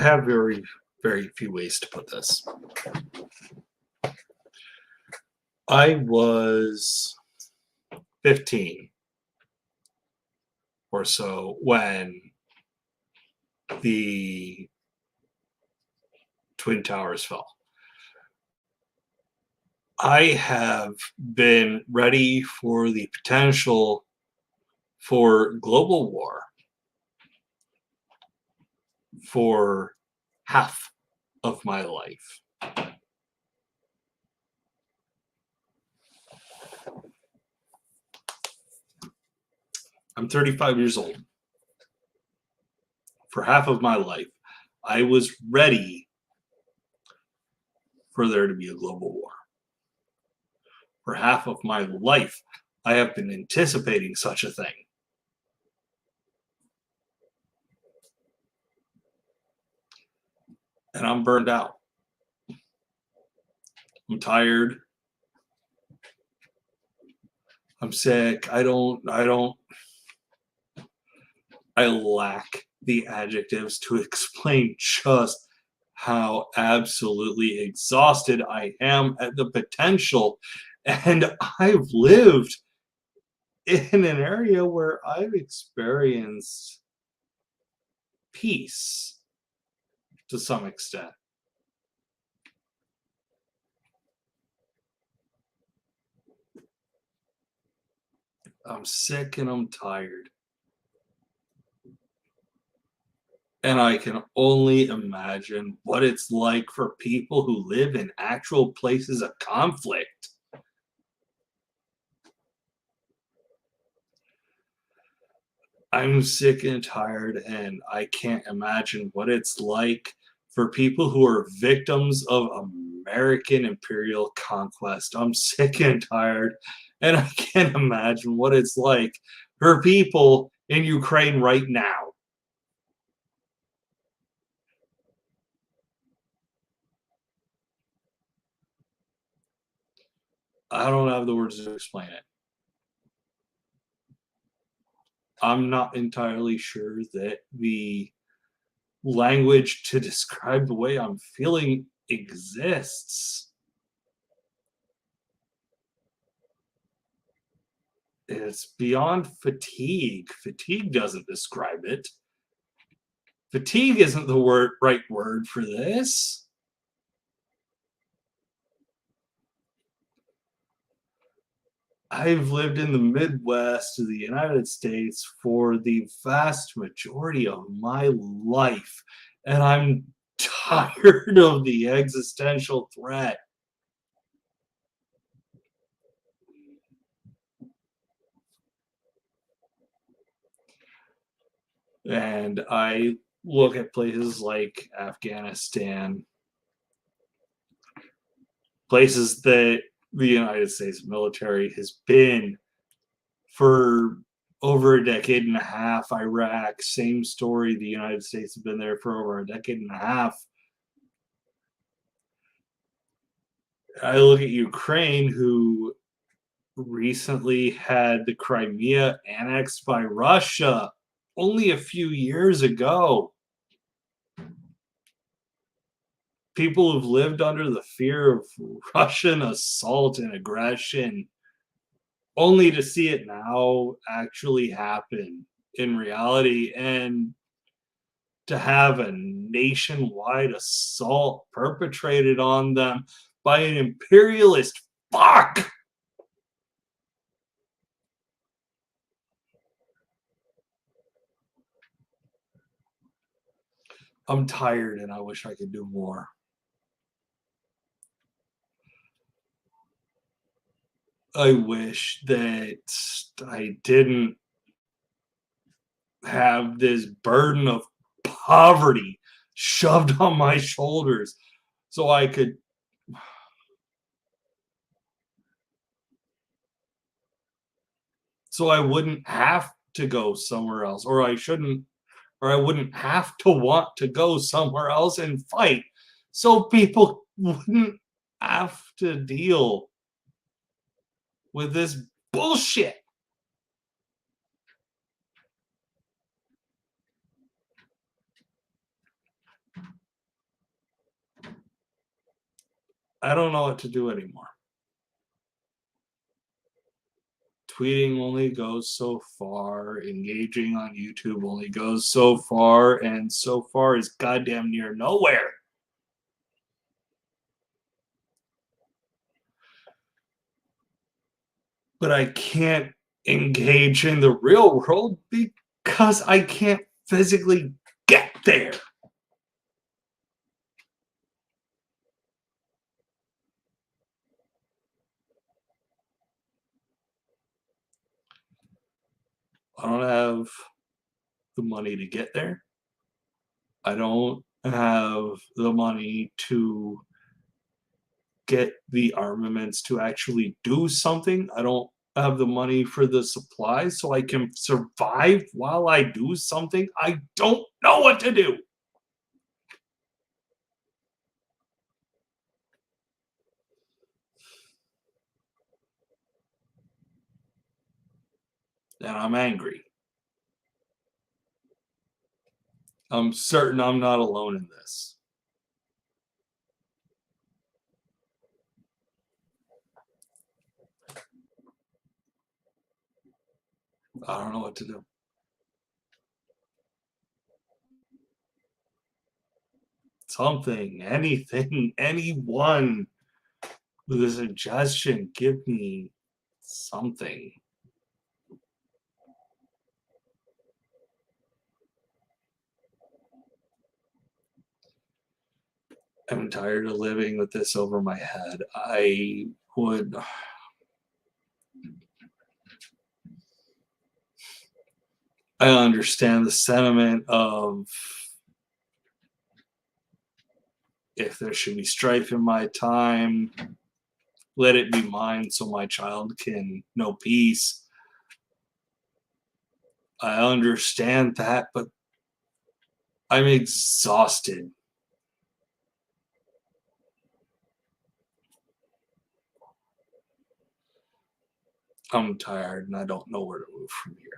have very, very few ways to put this. I was 15 or so when the Twin Towers fell. I have been ready for the potential for global war for half of my life. I'm 35 years old. For half of my life, I was ready for there to be a global war. For half of my life, I have been anticipating such a thing. And I'm burned out. I'm tired. I'm sick. I lack the adjectives to explain just how absolutely exhausted I am at the potential. And I've lived in an area where I've experienced peace to some extent. I'm sick and I'm tired. And I can only imagine what it's like for people who live in actual places of conflict. I'm sick and tired, and I can't imagine what it's like for people who are victims of American imperial conquest. I'm sick and tired, and I can't imagine what it's like for people in Ukraine right now. I don't have the words to explain it. I'm not entirely sure that the language to describe the way I'm feeling exists. It's beyond fatigue. Fatigue doesn't describe it. Fatigue isn't the right word for this. I've lived in the Midwest of the United States for the vast majority of my life, and I'm tired of the existential threat. And I look at places like Afghanistan, places that the United States military has been for over a decade and a half. Iraq, same story. The United States has been there for over a decade and a half. I look at Ukraine, who recently had the Crimea annexed by Russia only a few years ago. People have lived under the fear of Russian assault and aggression, only to see it now actually happen in reality, and to have a nationwide assault perpetrated on them by an imperialist fuck. I'm tired and I wish I could do more. I wish that I didn't have this burden of poverty shoved on my shoulders so I could so I wouldn't have to go somewhere else, or I wouldn't have to want to go somewhere else and fight, so people wouldn't have to deal with this bullshit. I don't know what to do anymore. Tweeting only goes so far, engaging on YouTube only goes so far, and so far is goddamn near nowhere. But I can't engage in the real world because I can't physically get there. I don't have the money to get there. I don't have the money to get the armaments to actually do something. I don't have the money for the supplies so I can survive while I do something. I don't know what to do. And I'm angry. I'm certain I'm not alone in this. I don't know what to do. Something, anything, anyone with a suggestion, give me something. I'm tired of living with this over my head. Would I understand the sentiment of if there should be strife in my time, let it be mine so my child can know peace. I understand that, but I'm exhausted. I'm tired and I don't know where to move from here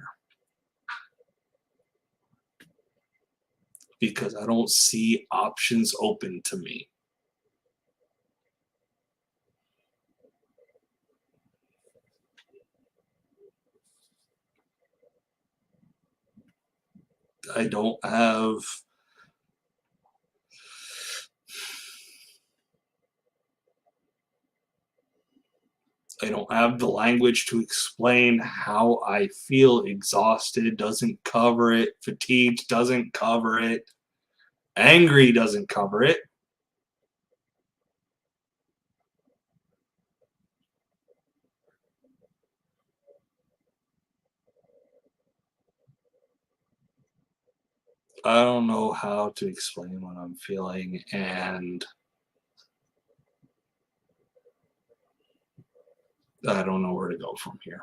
because I don't see options open to me. I don't have I don't have the language to explain how I feel. Exhausted doesn't cover it. Fatigued doesn't cover it. Angry doesn't cover it. I don't know how to explain what I'm feeling, and I don't know where to go from here.